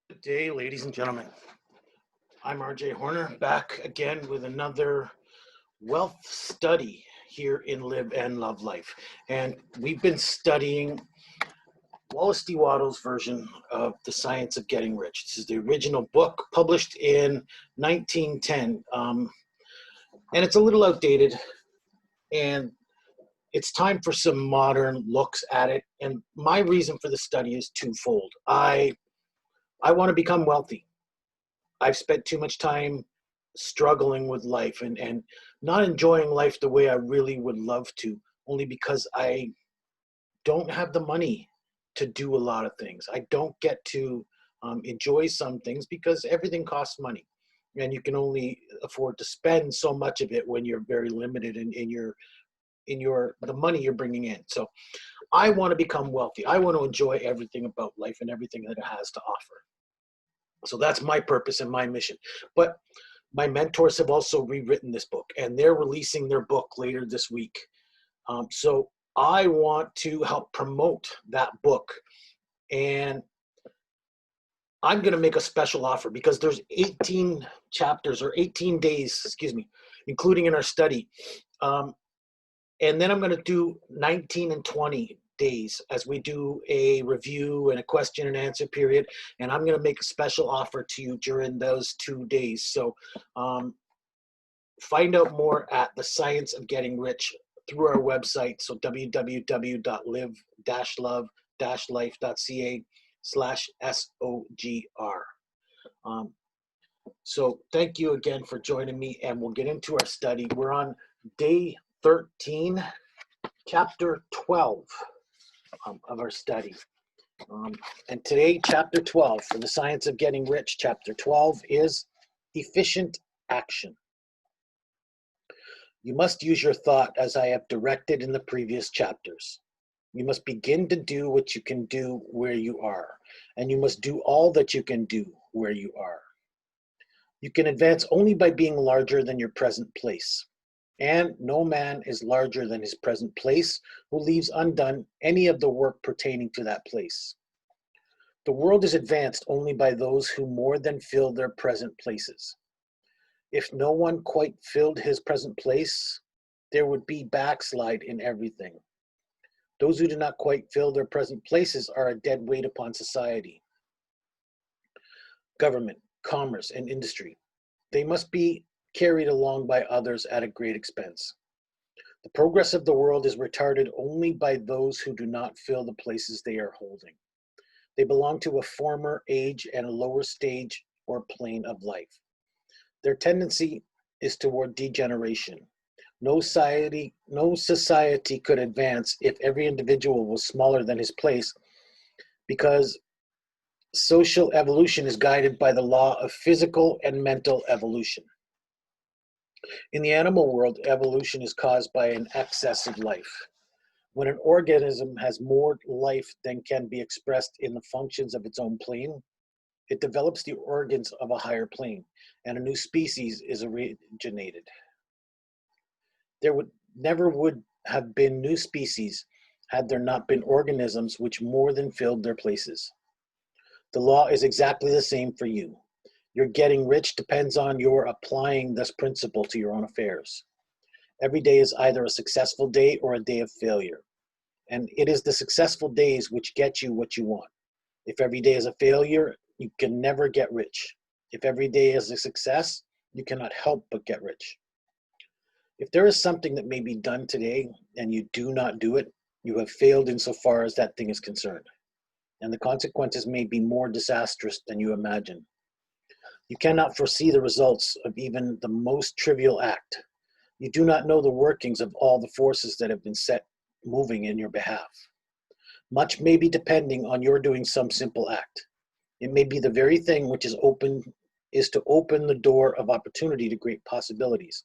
Good day, ladies and gentlemen. I'm RJ Horner, back again with another wealth study here in Live and Love Life. And we've been studying Wallace D. Wattles' version of The Science of Getting Rich. This is the original book published in 1910. And it's a little outdated, and it's time for some modern looks at it. And my reason for the study is twofold. I want to become wealthy. I've spent too much time struggling with life and not enjoying life the way I really would love to, only because I don't have the money to do a lot of things. I don't get to enjoy some things because everything costs money. And you can only afford to spend so much of it when you're very limited in your the money you're bringing in. So I want to become wealthy. I want to enjoy everything about life and everything that it has to offer. So that's my purpose and my mission. But my mentors have also rewritten this book, and they're releasing their book later this week. So I want to help promote that book, and I'm going to make a special offer because there's 18 chapters or 18 days, excuse me, including in our study. And then I'm going to do 19 and 20 days as we do a review and a question and answer period. And I'm going to make a special offer to you during those 2 days. So find out more at the Science of Getting Rich through our website. So www.live-love-life.ca/SOGR. So thank you again for joining me, and we'll get into our study. We're on day 13, chapter 12 of our study. And today, chapter 12 for the Science of Getting Rich, chapter 12 is efficient action. You must use your thought as I have directed in the previous chapters. You must begin to do what you can do where you are, and you must do all that you can do where you are. You can advance only by being larger than your present place. And no man is larger than his present place who leaves undone any of the work pertaining to that place. The world is advanced only by those who more than fill their present places. If no one quite filled his present place, there would be backslide in everything. Those who do not quite fill their present places are a dead weight upon society. Government, commerce, and industry, they must be carried along by others at a great expense. The progress of the world is retarded only by those who do not fill the places they are holding. They belong to a former age and a lower stage or plane of life. Their tendency is toward degeneration. No society could advance if every individual was smaller than his place, because social evolution is guided by the law of physical and mental evolution. In the animal world, evolution is caused by an excess of life. When an organism has more life than can be expressed in the functions of its own plane, it develops the organs of a higher plane, and a new species is originated. There would have been new species had there not been organisms which more than filled their places. The law is exactly the same for you. Your getting rich depends on your applying this principle to your own affairs. Every day is either a successful day or a day of failure. And it is the successful days which get you what you want. If every day is a failure, you can never get rich. If every day is a success, you cannot help but get rich. If there is something that may be done today and you do not do it, you have failed insofar as that thing is concerned. And the consequences may be more disastrous than you imagine. You cannot foresee the results of even the most trivial act. You do not know the workings of all the forces that have been set moving in your behalf. Much may be depending on your doing some simple act. It may be the very thing which is to open the door of opportunity to great possibilities.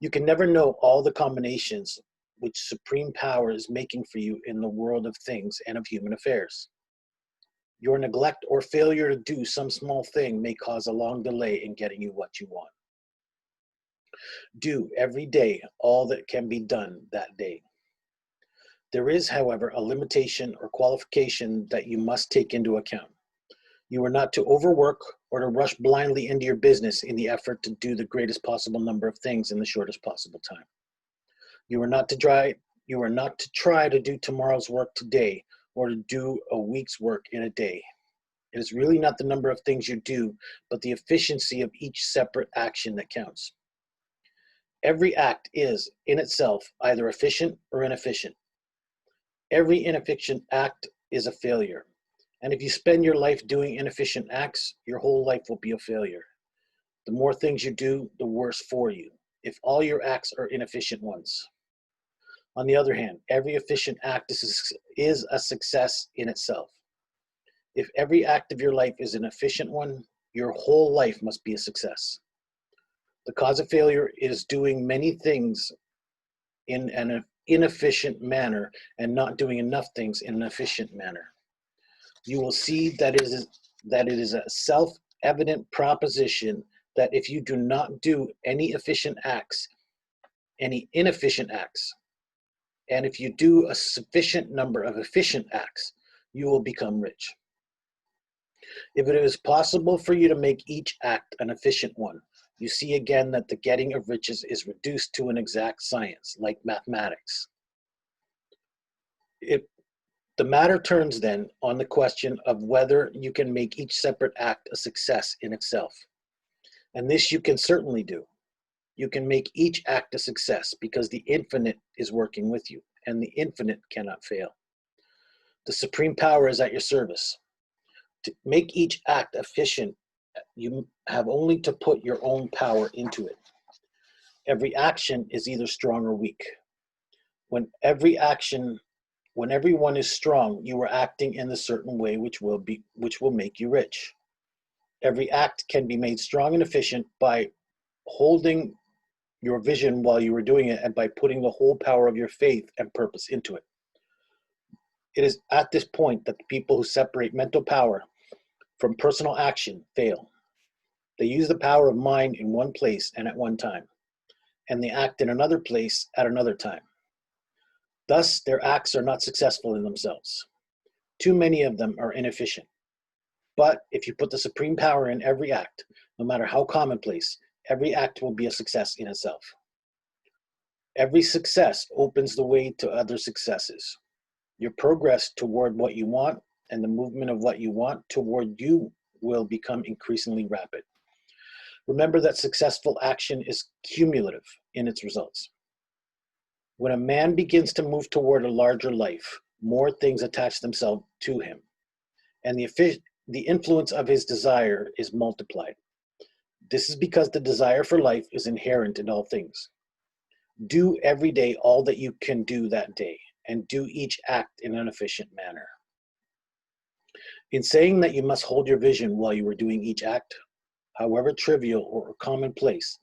You can never know all the combinations which supreme power is making for you in the world of things and of human affairs. Your neglect or failure to do some small thing may cause a long delay in getting you what you want. Do every day all that can be done that day. There is, however, a limitation or qualification that you must take into account. You are not to overwork or to rush blindly into your business in the effort to do the greatest possible number of things in the shortest possible time. You are not to try to do tomorrow's work today or to do a week's work in a day. It is really not the number of things you do, but the efficiency of each separate action that counts. Every act is, in itself, either efficient or inefficient. Every inefficient act is a failure. And if you spend your life doing inefficient acts, your whole life will be a failure. The more things you do, the worse for you, if all your acts are inefficient ones. On the other hand, every efficient act is a success in itself. If every act of your life is an efficient one, your whole life must be a success. The cause of failure is doing many things in an inefficient manner and not doing enough things in an efficient manner. You will see that it is a self-evident proposition that if you do not do any efficient acts, any inefficient acts, and if you do a sufficient number of efficient acts, you will become rich. If it is possible for you to make each act an efficient one, you see again that the getting of riches is reduced to an exact science, like mathematics. The matter turns then on the question of whether you can make each separate act a success in itself. And this you can certainly do. You can make each act a success because the infinite is working with you, and the infinite cannot fail. The supreme power is at your service. To make each act efficient, you have only to put your own power into it. Every action is either strong or weak. When everyone is strong, you are acting in a certain way which will make you rich. Every act can be made strong and efficient by holding your vision while you are doing it and by putting the whole power of your faith and purpose into it. It is at this point that the people who separate mental power from personal action fail. They use the power of mind in one place and at one time, and they act in another place at another time. Thus, their acts are not successful in themselves. Too many of them are inefficient. But if you put the supreme power in every act, no matter how commonplace, every act will be a success in itself. Every success opens the way to other successes. Your progress toward what you want and the movement of what you want toward you will become increasingly rapid. Remember that successful action is cumulative in its results. When a man begins to move toward a larger life, more things attach themselves to him, and the influence of his desire is multiplied. This is because the desire for life is inherent in all things. Do every day all that you can do that day, and do each act in an efficient manner. In saying that you must hold your vision while you are doing each act, however trivial or commonplace,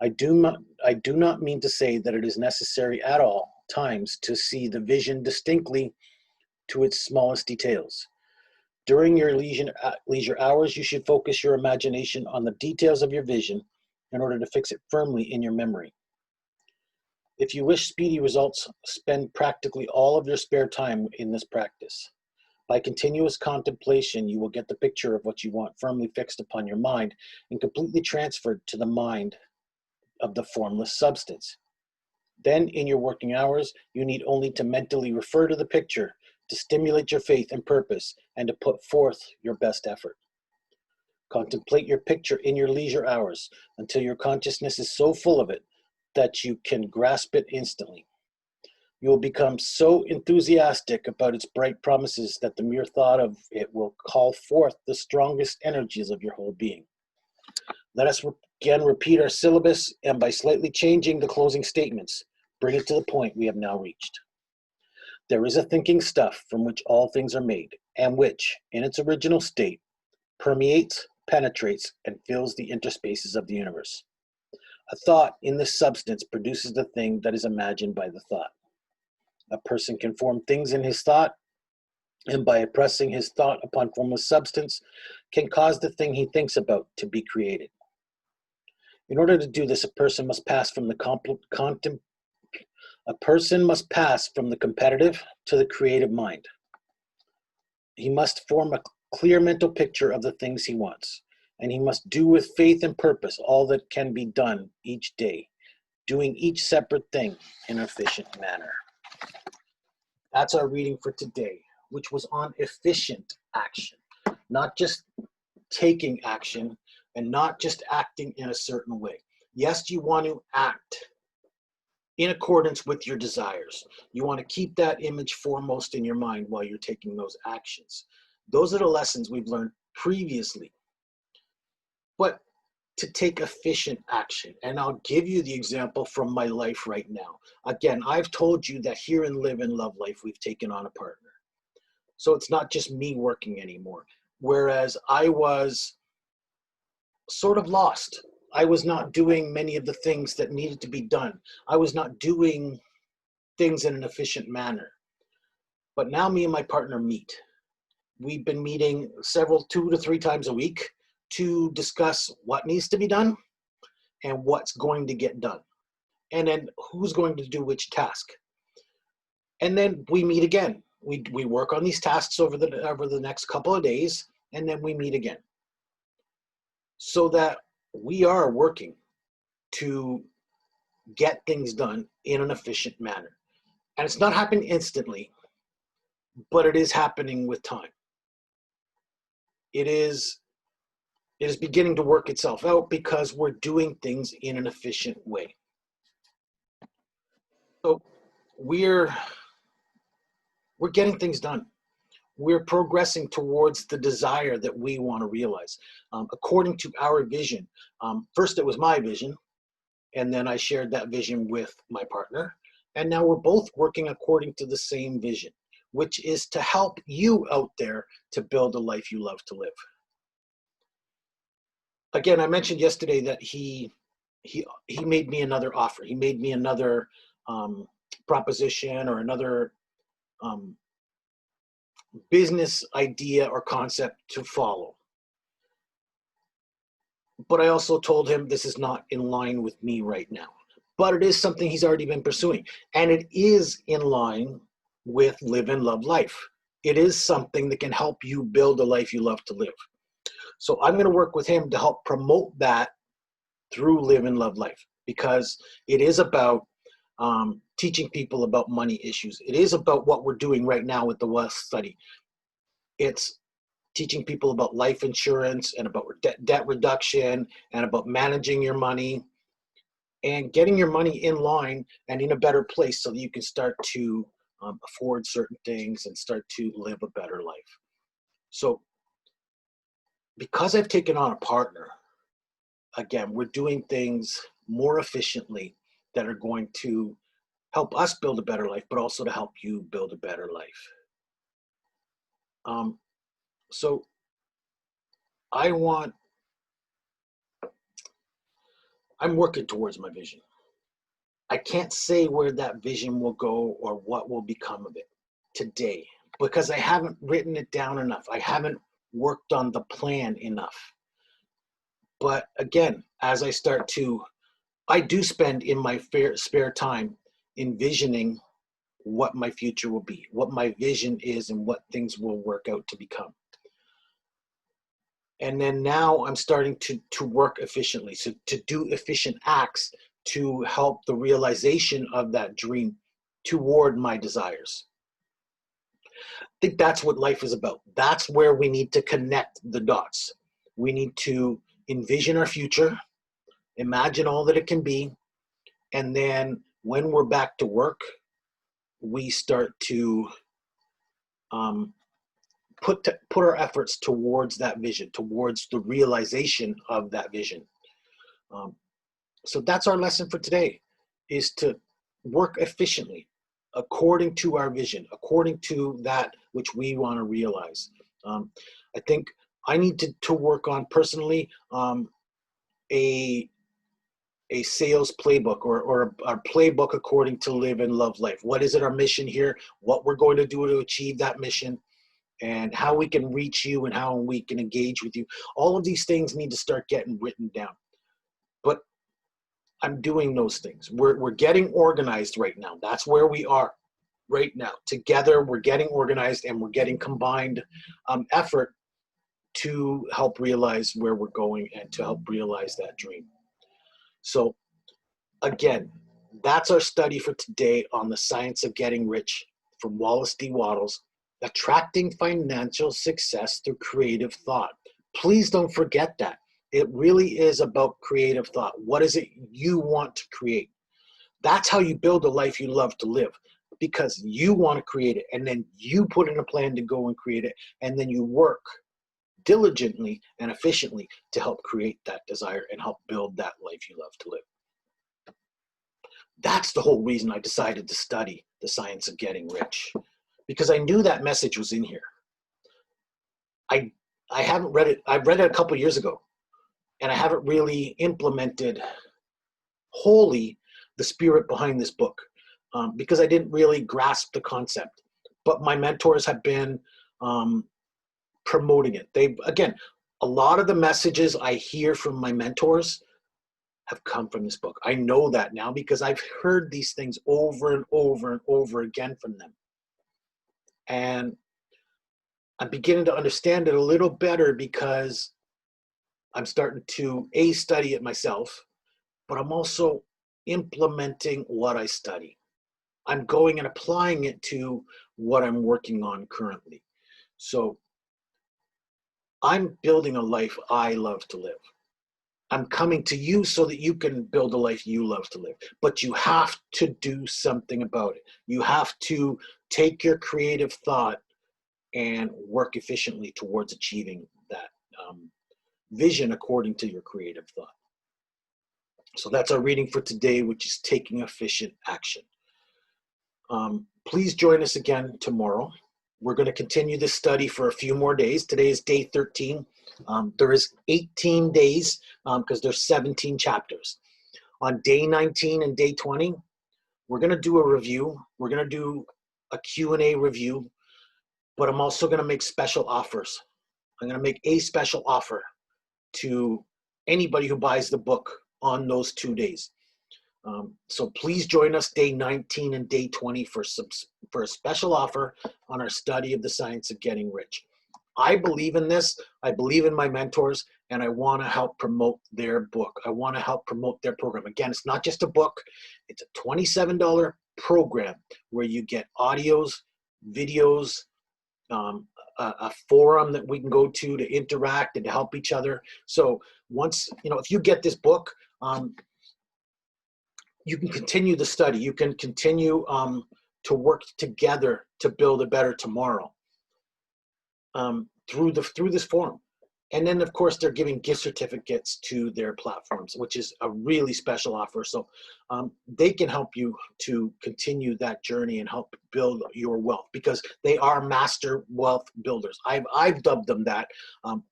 I do not mean to say that it is necessary at all times to see the vision distinctly to its smallest details. During your leisure hours, you should focus your imagination on the details of your vision in order to fix it firmly in your memory. If you wish speedy results, spend practically all of your spare time in this practice. By continuous contemplation, you will get the picture of what you want firmly fixed upon your mind and completely transferred to the mind of the formless substance. Then, in your working hours, you need only to mentally refer to the picture, to stimulate your faith and purpose, and to put forth your best effort. Contemplate your picture in your leisure hours until your consciousness is so full of it that you can grasp it instantly. You will become so enthusiastic about its bright promises that the mere thought of it will call forth the strongest energies of your whole being. Let us again repeat our syllabus, and by slightly changing the closing statements, bring it to the point we have now reached. There is a thinking stuff from which all things are made, and which, in its original state, permeates, penetrates, and fills the interspaces of the universe. A thought in this substance produces the thing that is imagined by the thought. A person can form things in his thought, and by impressing his thought upon formless substance, can cause the thing he thinks about to be created. In order to do this, a person must pass from the competitive to the creative mind. He must form clear mental picture of the things he wants, and he must do with faith and purpose all that can be done each day, doing each separate thing in an efficient manner. That's our reading for today, which was on efficient action, not just taking action and not just acting in a certain way. Yes, you want to act in accordance with your desires. You want to keep that image foremost in your mind while you're taking those actions. Those are the lessons we've learned previously. But to take efficient action, and I'll give you the example from my life right now. Again, I've told you that here in Live and Love Life, we've taken on a partner. So it's not just me working anymore. Whereas I was sort of lost. I was not doing many of the things that needed to be done. I was not doing things in an efficient manner. But now me and my partner meet. We've been meeting 2 to 3 times a week to discuss what needs to be done and what's going to get done. And then who's going to do which task. And then we meet again. We work on these tasks over the next couple of days, and then we meet again. So that we are working to get things done in an efficient manner. And it's not happening instantly, but it is happening with time. It is beginning to work itself out because we're doing things in an efficient way. So we're getting things done. We're progressing towards the desire that we want to realize according to our vision. First, it was my vision, and then I shared that vision with my partner. And now we're both working according to the same vision, which is to help you out there to build a life you love to live. Again, I mentioned yesterday that he made me another offer. He made me another proposition or another business idea or concept to follow. But I also told him this is not in line with me right now. But it is something he's already been pursuing. And it is in line with Live and Love Life. It is something that can help you build a life you love to live. So I'm going to work with him to help promote that through Live and Love Life, because it is about teaching people about money issues. It is about what we're doing right now with the Wealth Study. It's teaching people about life insurance and about debt reduction and about managing your money and getting your money in line and in a better place so that you can start to afford certain things and start to live a better life. So because I've taken on a partner, again, we're doing things more efficiently that are going to help us build a better life, but also to help you build a better life. So I'm working towards my vision. I can't say where that vision will go or what will become of it today because I haven't written it down enough. I haven't worked on the plan enough. But again, as I do spend in my spare time envisioning what my future will be, what my vision is, and what things will work out to become. And then now I'm starting to work efficiently, so to do efficient acts to help the realization of that dream toward my desires. I think that's what life is about. That's where we need to connect the dots. We need to envision our future, imagine all that it can be, and then when we're back to work, we start to put our efforts towards that vision, towards the realization of that vision. So that's our lesson for today, is to work efficiently according to our vision, according to that which we want to realize. I think I need to work on personally a sales playbook or our playbook according to Live and Love Life. What is it, our mission here? What we're going to do to achieve that mission, and how we can reach you and how we can engage with you. All of these things need to start getting written down. But I'm doing those things. We're getting organized right now. That's where we are right now. Together, we're getting organized and we're getting combined effort to help realize where we're going and to help realize that dream. So again, that's our study for today on the science of getting rich from Wallace D. Wattles, attracting financial success through creative thought. Please don't forget that. It really is about creative thought. What is it you want to create? That's how you build a life you love to live, because you want to create it, and then you put in a plan to go and create it, and then you work diligently and efficiently to help create that desire and help build that life you love to live. That's the whole reason I decided to study the science of getting rich, because I knew that message was in here. I haven't read it. I read it a couple years ago, and I haven't really implemented wholly the spirit behind this book because I didn't really grasp the concept. But my mentors have been promoting it. Again, a lot of the messages I hear from my mentors have come from this book. I know that now because I've heard these things over and over and over again from them. And I'm beginning to understand it a little better because I'm starting to study it myself, but I'm also implementing what I study. I'm going and applying it to what I'm working on currently. So I'm building a life I love to live. I'm coming to you so that you can build a life you love to live. But you have to do something about it. You have to take your creative thought and work efficiently towards achieving that vision according to your creative thought. So that's our reading for today, which is taking efficient action. Please join us again tomorrow. We're going to continue this study for a few more days. Today is day 13. There is 18 days because there's 17 chapters. On day 19 and day 20, we're going to do a review. We're going to do a Q&A review, but I'm also going to make special offers. I'm going to make a special offer to anybody who buys the book on those 2 days. So please join us day 19 and day 20 for a special offer on our study of the science of getting rich. I believe in this. I believe in my mentors, and I want to help promote their book. I want to help promote their program. Again, it's not just a book. It's a $27 program where you get audios, videos, a forum that we can go to interact and to help each other. So once, if you get this book, you can continue the study. You can continue to work together to build a better tomorrow through this forum. And then, of course, they're giving gift certificates to their platforms, which is a really special offer. So they can help you to continue that journey and help build your wealth, because they are master wealth builders. I've dubbed them that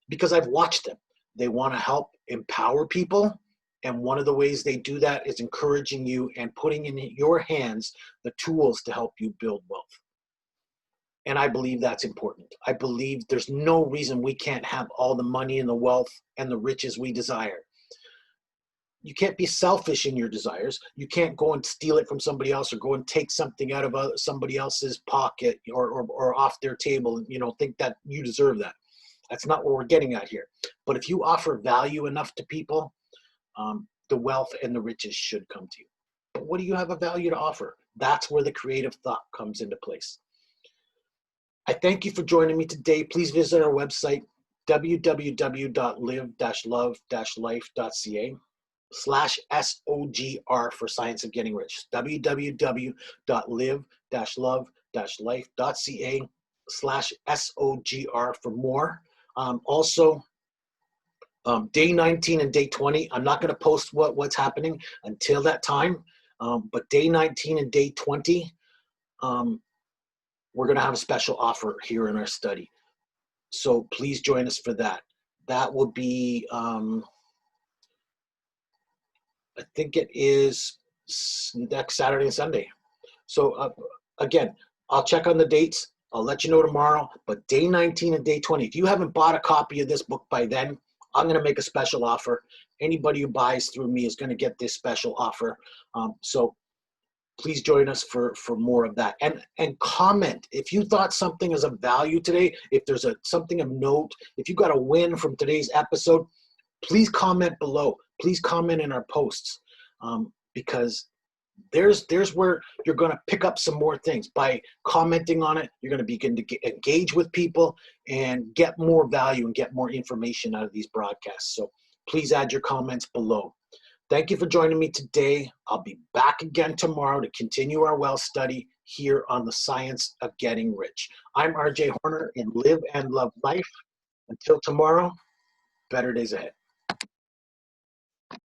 because I've watched them. They want to help empower people. And one of the ways they do that is encouraging you and putting in your hands the tools to help you build wealth. And I believe that's important. I believe there's no reason we can't have all the money and the wealth and the riches we desire. You can't be selfish in your desires. You can't go and steal it from somebody else or go and take something out of somebody else's pocket or off their table and think that you deserve that. That's not what we're getting at here. But if you offer value enough to people, the wealth and the riches should come to you. But what do you have a value to offer? That's where the creative thought comes into place. I thank you for joining me today. Please visit our website, www.live-love-life.ca/SOGR for Science of Getting Rich. www.live-love-life.ca/SOGR for more. Also, day 19 and day 20, I'm not going to post what's happening until that time, but day 19 and day 20, we're going to have a special offer here in our study. So please join us for that. That will be, I think it is next Saturday and Sunday. So again, I'll check on the dates. I'll let you know tomorrow, but day 19 and day 20, if you haven't bought a copy of this book by then, I'm going to make a special offer. Anybody who buys through me is going to get this special offer. So please join us for more of that. And comment. If you thought something is of value today, if there's something of note, if you got a win from today's episode, please comment below. Please comment in our posts, because there's where you're going to pick up some more things. By commenting on it, you're going to begin to engage with people and get more value and get more information out of these broadcasts. So please add your comments below. Thank you for joining me today. I'll be back again tomorrow to continue our well study here on the science of getting rich. I'm RJ Horner in Live and Love Life. Until tomorrow, better days ahead.